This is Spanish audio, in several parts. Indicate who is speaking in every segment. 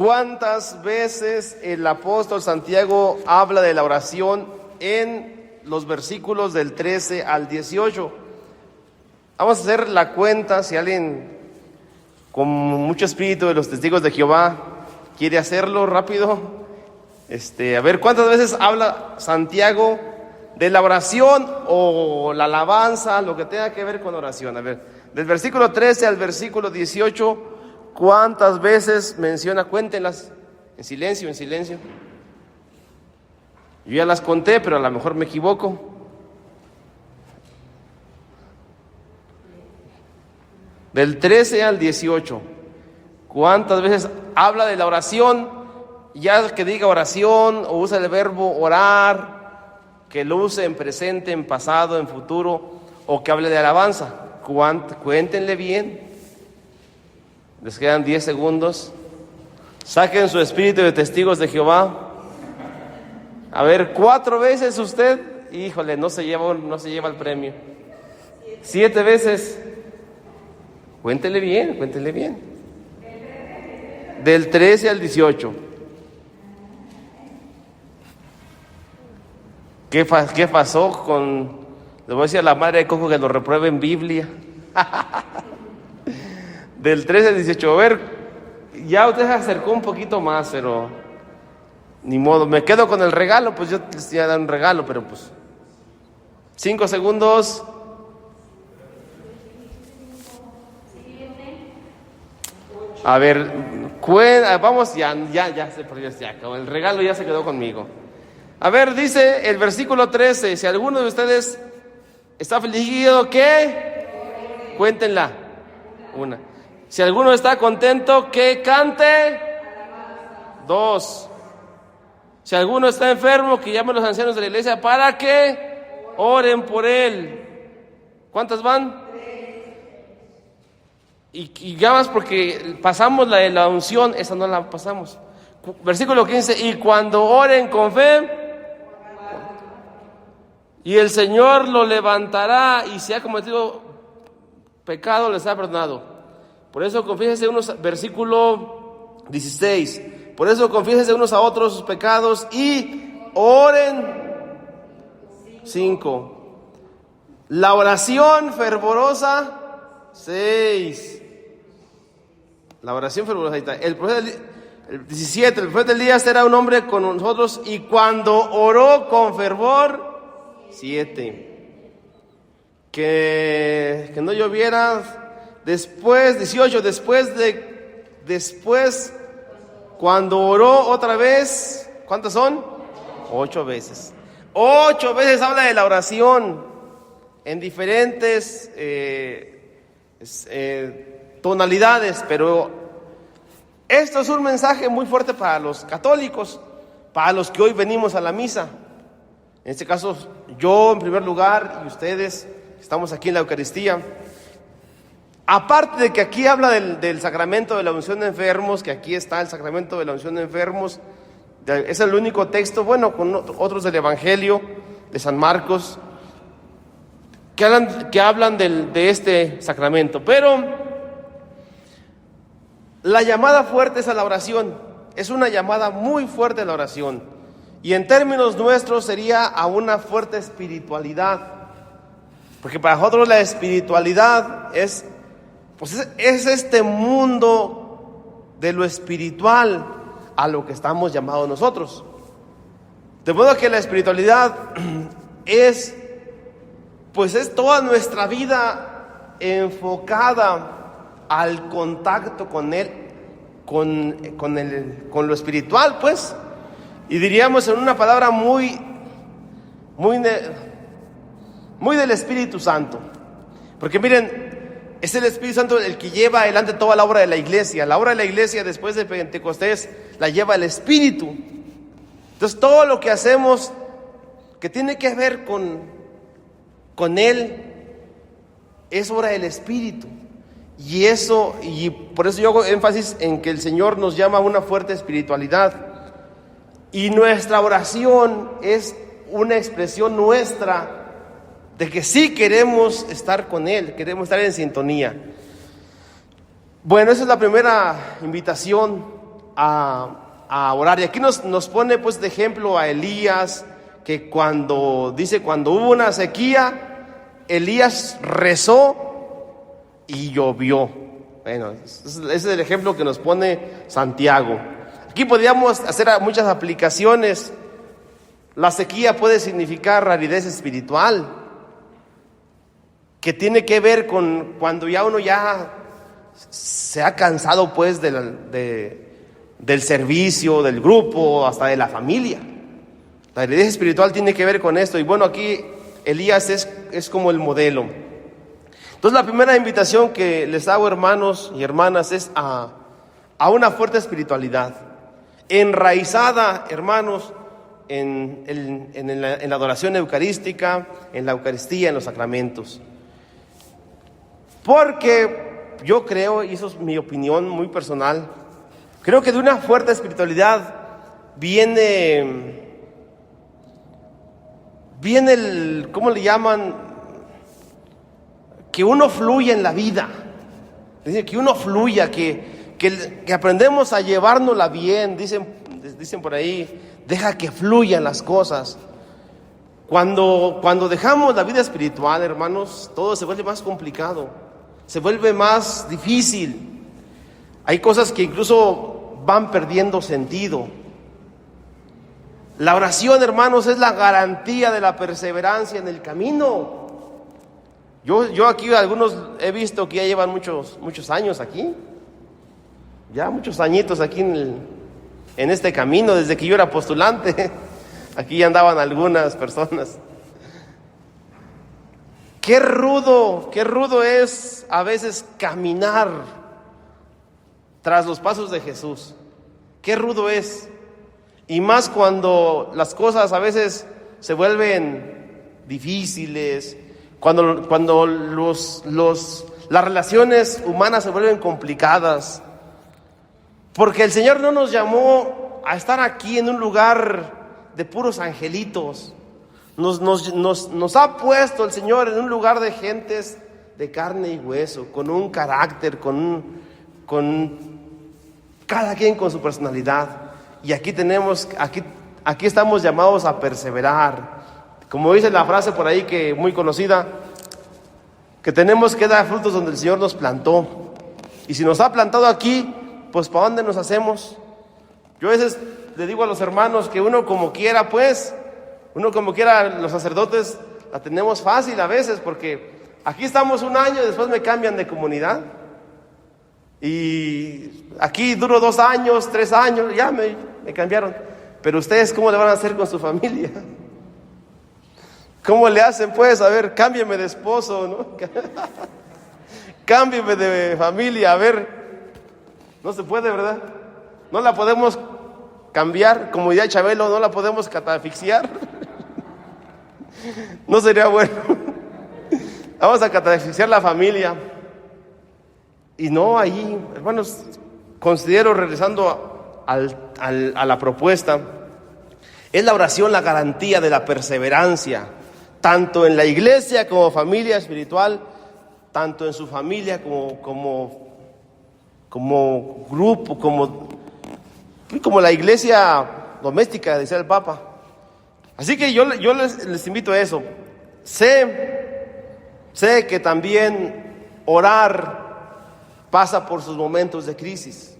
Speaker 1: ¿Cuántas veces el apóstol Santiago habla de la oración en los versículos del 13 al 18? Vamos a hacer la cuenta, si alguien con mucho espíritu de los testigos de Jehová quiere hacerlo rápido. A ver, ¿cuántas veces habla Santiago de la oración o la alabanza, lo que tenga que ver con oración? A ver, del versículo 13 al versículo 18, ¿cuántas veces menciona? Cuéntenlas, en silencio, en silencio. Yo ya las conté, pero a lo mejor me equivoco. Del 13 al 18, ¿cuántas veces habla de la oración? Ya que diga oración o usa el verbo orar, que lo use en presente, en pasado, en futuro, o que hable de alabanza. Cuéntenle bien. Les quedan 10 segundos. Saquen su espíritu de testigos de Jehová. A ver, 4 veces usted, híjole, no se lleva el premio. 7 veces. Cuéntele bien, cuéntele bien. Del 13 al 18. ¿Qué pasó con, le voy a decir a la madre de Coco que lo repruebe en Biblia? Del 13 al 18. A ver, ya usted se acercó un poquito más, pero ni modo, me quedo con el regalo, pues yo les iba a dar un regalo, pero pues 5 segundos. A ver, vamos, ya se perdió, ya acabó, el regalo ya se quedó conmigo. A ver, dice el versículo 13, si alguno de ustedes está afligido, ¿qué? Cuéntenla. Una. Si alguno está contento, ¿qué? Cante. 2. Si alguno está enfermo, que llame a los ancianos de la iglesia para que oren por él. ¿Cuántas van? Y ya más porque pasamos la de la unción, esa no la pasamos. Versículo 15, y cuando oren con fe, y el Señor lo levantará, y si ha cometido pecado, les ha perdonado. Por eso confiésense unos, versículo 16, por eso confiésense unos a otros sus pecados y oren. 5. La oración fervorosa. 6. La oración fervorosa. El 17. El profeta Elías era un hombre con nosotros y cuando oró con fervor. 7. Que no lloviera. Después, 18. Después, cuando oró otra vez. ¿Cuántas son? 8 veces. 8 veces habla de la oración en diferentes tonalidades, pero esto es un mensaje muy fuerte para los católicos, para los que hoy venimos a la misa. En este caso, yo en primer lugar y ustedes estamos aquí en la Eucaristía. Aparte de que aquí habla del sacramento de la unción de enfermos, que aquí está el sacramento de la unción de enfermos, es el único texto, bueno, con otros del Evangelio de San Marcos, que hablan de este sacramento. Pero la llamada fuerte es a la oración, es una llamada muy fuerte a la oración, y en términos nuestros sería a una fuerte espiritualidad, porque para nosotros la espiritualidad es este mundo de lo espiritual a lo que estamos llamados nosotros. De modo que la espiritualidad es toda nuestra vida enfocada al contacto con Él, con lo espiritual, pues. Y diríamos en una palabra muy del Espíritu Santo. Porque miren, es el Espíritu Santo el que lleva adelante toda la obra de la iglesia. La obra de la iglesia después de Pentecostés la lleva el Espíritu. Entonces todo lo que hacemos que tiene que ver con Él es obra del Espíritu. Y por eso yo hago énfasis en que el Señor nos llama a una fuerte espiritualidad. Y nuestra oración es una expresión nuestra de que sí queremos estar con Él, queremos estar en sintonía. Bueno, esa es la primera invitación a orar. Y aquí nos pone pues de ejemplo a Elías, que cuando hubo una sequía, Elías rezó y llovió. Bueno, ese es el ejemplo que nos pone Santiago. Aquí podríamos hacer muchas aplicaciones. La sequía puede significar aridez espiritual, que tiene que ver con cuando ya uno ya se ha cansado pues del servicio, del grupo, hasta de la familia. La aridez espiritual tiene que ver con esto. Y bueno, aquí Elías es como el modelo. Entonces la primera invitación que les hago, hermanos y hermanas, es a una fuerte espiritualidad, enraizada, hermanos, en la adoración eucarística, en la Eucaristía, en los sacramentos. Porque yo creo, y eso es mi opinión muy personal, creo que de una fuerte espiritualidad viene ¿cómo le llaman? Que uno fluya en la vida. Es decir, que uno fluya, que aprendemos a llevárnosla bien. Dicen por ahí, deja que fluyan las cosas. Cuando dejamos la vida espiritual, hermanos, todo se vuelve más complicado, se vuelve más difícil. Hay cosas que incluso van perdiendo sentido. La oración, hermanos, es la garantía de la perseverancia en el camino. Yo aquí algunos he visto que ya llevan muchos años aquí, ya muchos añitos aquí en este camino, desde que yo era postulante. Aquí ya andaban algunas personas. Qué rudo es a veces caminar tras los pasos de Jesús. Qué rudo es. Y más cuando las cosas a veces se vuelven difíciles, cuando las relaciones humanas se vuelven complicadas. Porque el Señor no nos llamó a estar aquí en un lugar de puros angelitos. Nos ha puesto el Señor en un lugar de gentes de carne y hueso, con un carácter, con cada quien con su personalidad. Y aquí estamos llamados a perseverar. Como dice la frase por ahí que muy conocida, que tenemos que dar frutos donde el Señor nos plantó. Y si nos ha plantado aquí, pues ¿para dónde nos hacemos? Yo a veces le digo a los hermanos que uno como quiera, los sacerdotes la tenemos fácil a veces, porque aquí estamos un año y después me cambian de comunidad. Y aquí duro 2 años, 3 años, ya me cambiaron. Pero ustedes, ¿cómo le van a hacer con su familia? ¿Cómo le hacen pues? A ver, cámbiame de esposo, ¿no? Cámbiame de familia, a ver. No se puede, ¿verdad? No la podemos cambiar, como diría Chabelo, no la podemos catafixiar. No sería bueno. Vamos a catafixiar la familia. Y no, ahí, hermanos, considero, regresando a la propuesta, es la oración la garantía de la perseverancia, tanto en la iglesia como familia espiritual, tanto en su familia como grupo, como la iglesia doméstica, decía el Papa. Así que yo les invito a eso. Sé que también orar pasa por sus momentos de crisis.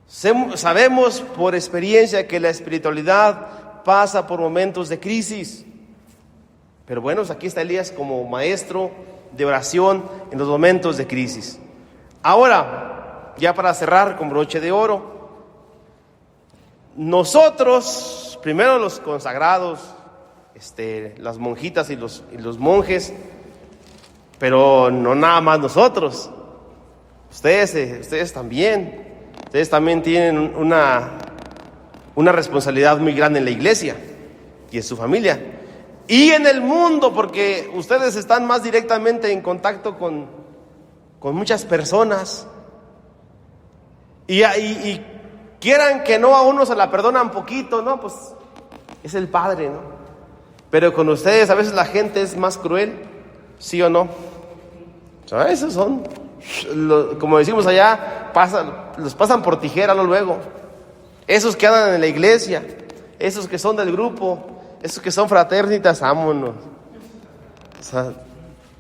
Speaker 1: Sabemos por experiencia que la espiritualidad pasa por momentos de crisis. Pero bueno, aquí está Elías como maestro de oración en los momentos de crisis. Ahora, ya para cerrar con broche de oro, nosotros, primero los consagrados, las monjitas y los monjes, pero no nada más nosotros, ustedes también tienen una responsabilidad muy grande en la iglesia y en su familia y en el mundo, porque ustedes están más directamente en contacto con muchas personas y quieran que no, a uno se la perdonan poquito, ¿no? Pues es el Padre, ¿no? Pero con ustedes a veces la gente es más cruel, ¿sí o no? O sea, esos son, como decimos allá, los pasan por tijera luego. Esos que andan en la iglesia, esos que son del grupo, esos que son fraternitas, vámonos. O sea,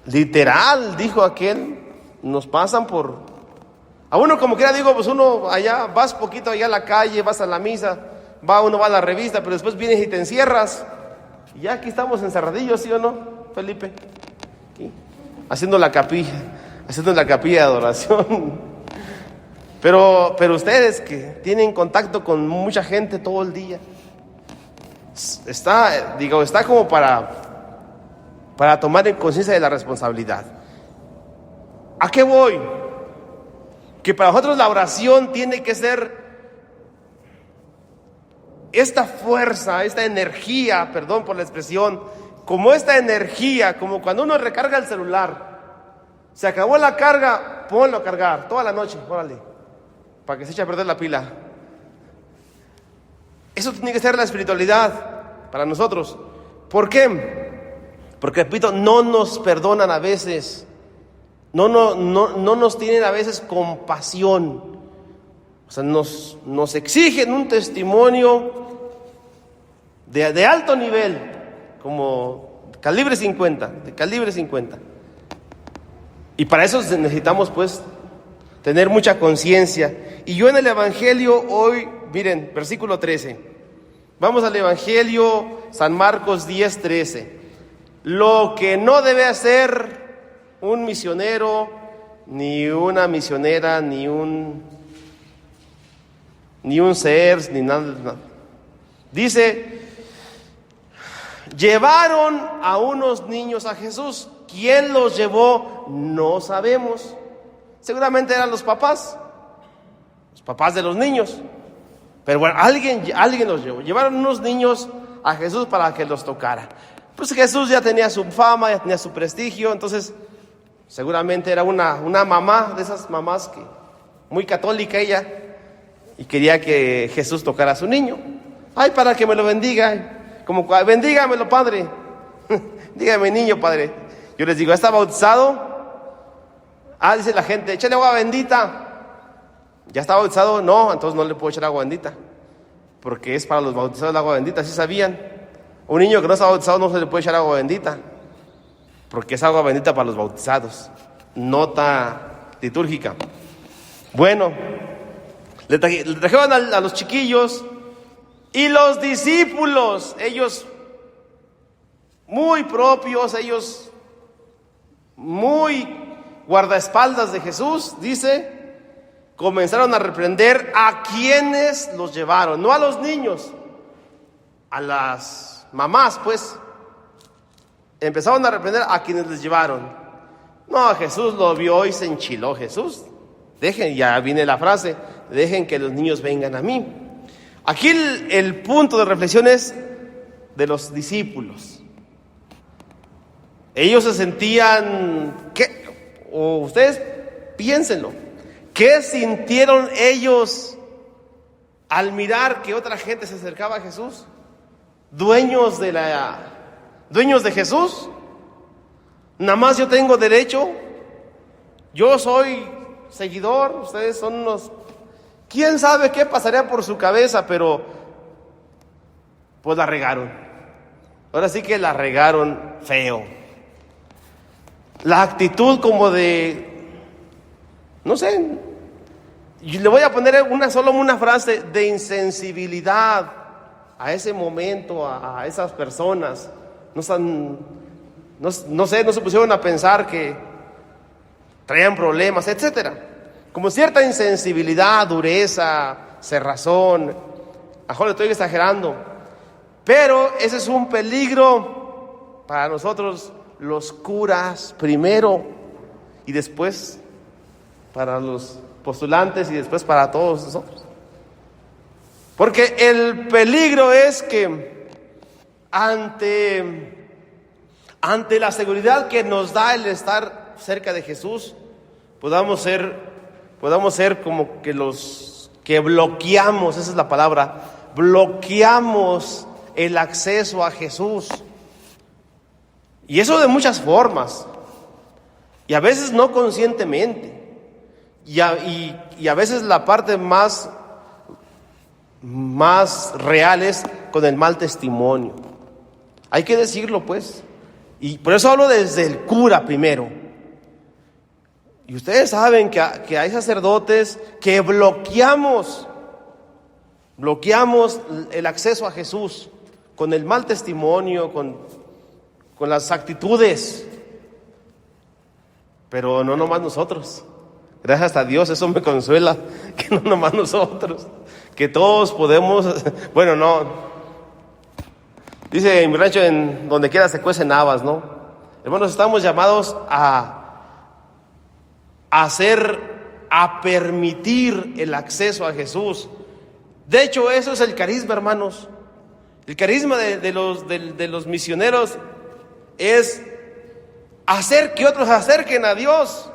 Speaker 1: literal, dijo aquel, nos pasan por... A uno como quiera, digo, pues uno allá, vas poquito allá a la calle, vas a la misa, uno va a la revista, pero después vienes y te encierras. Y ya aquí estamos encerradillos, ¿sí o no, Felipe? Aquí, haciendo la capilla de adoración. Pero ustedes que tienen contacto con mucha gente todo el día, está como para tomar en conciencia de la responsabilidad. ¿A qué voy? Que para nosotros la oración tiene que ser esta fuerza, esta energía, perdón por la expresión, como esta energía, como cuando uno recarga el celular. Se acabó la carga, ponlo a cargar toda la noche, órale, para que se eche a perder la pila. Eso tiene que ser la espiritualidad para nosotros. ¿Por qué? Porque, repito, no nos perdonan a veces, no nos tienen a veces compasión. O sea, nos exigen un testimonio de alto nivel, como de calibre 50. Y para eso necesitamos, pues, tener mucha conciencia. Y yo en el Evangelio hoy, miren, versículo 13. Vamos al Evangelio, San Marcos 10:13. Lo que no debe hacer un misionero, ni una misionera, ni un ser, ni nada. Dice, llevaron a unos niños a Jesús. ¿Quién los llevó? No sabemos. Seguramente eran los papás de los niños. Pero bueno, alguien los llevó. Llevaron unos niños a Jesús para que los tocara. Pues Jesús ya tenía su fama, ya tenía su prestigio. Entonces, seguramente era una mamá, de esas mamás que muy católica ella, y quería que Jesús tocara a su niño. Ay, para que me lo bendiga. Como, bendígamelo, padre. Dígame, niño, padre. Yo les digo, ¿está bautizado? Dice la gente, échale agua bendita. ¿Ya está bautizado? No, entonces no le puedo echar agua bendita, porque es para los bautizados el agua bendita, ¿sí sabían? Un niño que no está bautizado no se le puede echar agua bendita, porque es agua bendita para los bautizados. Nota litúrgica. Bueno, le trajeron a los chiquillos, y los discípulos, ellos muy propios, ellos muy guardaespaldas de Jesús, dice, comenzaron a reprender a quienes los llevaron, no a los niños, a las mamás, pues. Empezaron a reprender a quienes les llevaron. No, Jesús lo vio y se enchiló. Jesús, ya viene la frase, dejen que los niños vengan a mí. Aquí el punto de reflexión es de los discípulos. Ellos se sentían, o ustedes piénsenlo, ¿qué sintieron ellos al mirar que otra gente se acercaba a Jesús? ¿Dueños de Jesús? Nada más yo tengo derecho, yo soy seguidor, ustedes son unos... ¿Quién sabe qué pasaría por su cabeza? Pero pues la regaron. Ahora sí que la regaron feo. La actitud como de, no sé, le voy a poner solo una frase de insensibilidad a ese momento, a esas personas. No se pusieron a pensar que traían problemas, etcétera. Como cierta insensibilidad, dureza, cerrazón. A lo mejor le estoy exagerando, pero ese es un peligro para nosotros los curas primero, y después para los postulantes, y después para todos nosotros. Porque el peligro es que ante la seguridad que nos da el estar cerca de Jesús, podamos ser como que los que bloqueamos, esa es la palabra, bloqueamos el acceso a Jesús. Y eso de muchas formas, y a veces no conscientemente. Y a veces la parte más real es con el mal testimonio. Hay que decirlo, pues. Y por eso hablo desde el cura primero. Y ustedes saben que hay sacerdotes que bloqueamos el acceso a Jesús con el mal testimonio, con las actitudes. Pero no nomás nosotros. Gracias a Dios, eso me consuela, que no nomás nosotros, que todos podemos, bueno, no. Dice en mi rancho, en donde quiera se cuecen habas, ¿no? Hermanos, estamos llamados a permitir el acceso a Jesús. De hecho, eso es el carisma, hermanos. El carisma de los misioneros es hacer que otros se acerquen a Dios,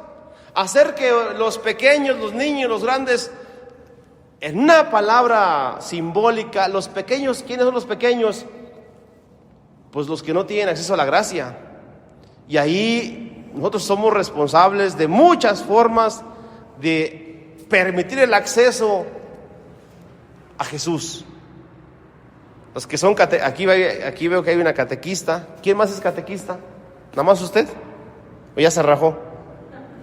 Speaker 1: hacer que los pequeños, los niños, los grandes, en una palabra simbólica, los pequeños, ¿quiénes son los pequeños? Pues los que no tienen acceso a la gracia. Y ahí nosotros somos responsables de muchas formas de permitir el acceso a Jesús. Los que son aquí veo que hay una catequista. ¿Quién más es catequista? ¿Nada más usted? ¿O ya se rajó?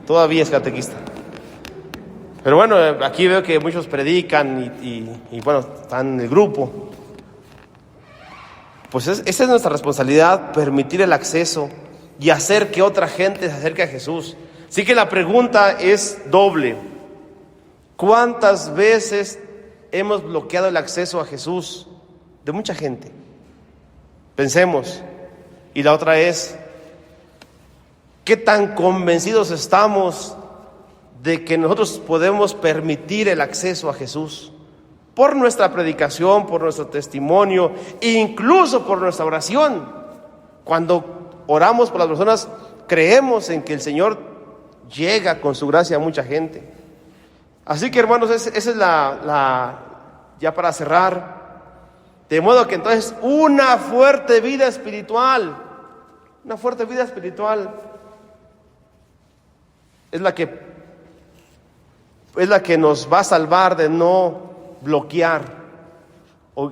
Speaker 1: Todavía es catequista. Pero bueno, aquí veo que muchos predican y bueno, están en el grupo. Pues esa es nuestra responsabilidad, permitir el acceso y hacer que otra gente se acerque a Jesús. Así que la pregunta es doble. ¿Cuántas veces hemos bloqueado el acceso a Jesús de mucha gente? Pensemos. Y la otra es, ¿qué tan convencidos estamos de que nosotros podemos permitir el acceso a Jesús? Por nuestra predicación, por nuestro testimonio, incluso por nuestra oración. Cuando oramos por las personas, creemos en que el Señor llega con su gracia a mucha gente. Así que, hermanos, esa es ya para cerrar. De modo que entonces una fuerte vida espiritual es la que nos va a salvar de no bloquear,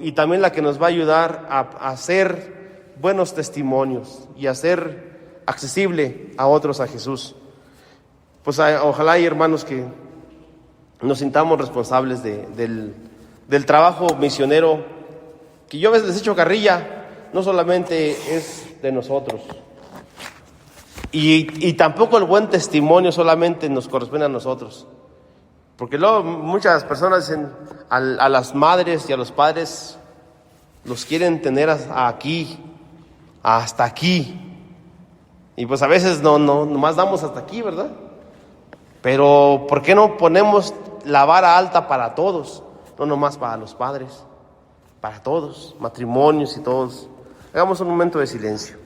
Speaker 1: y también la que nos va a ayudar a hacer buenos testimonios y a hacer accesible a otros a Jesús. Pues ojalá, y hermanos, que nos sintamos responsables del trabajo misionero, que yo a veces les echo carrilla, no solamente es de nosotros, y tampoco el buen testimonio solamente nos corresponde a nosotros. Porque luego muchas personas dicen a las madres y a los padres los quieren tener aquí, hasta aquí. Y pues a veces nomás damos hasta aquí, ¿verdad? Pero ¿por qué no ponemos la vara alta para todos? No nomás para los padres, para todos, matrimonios y todos. Hagamos un momento de silencio.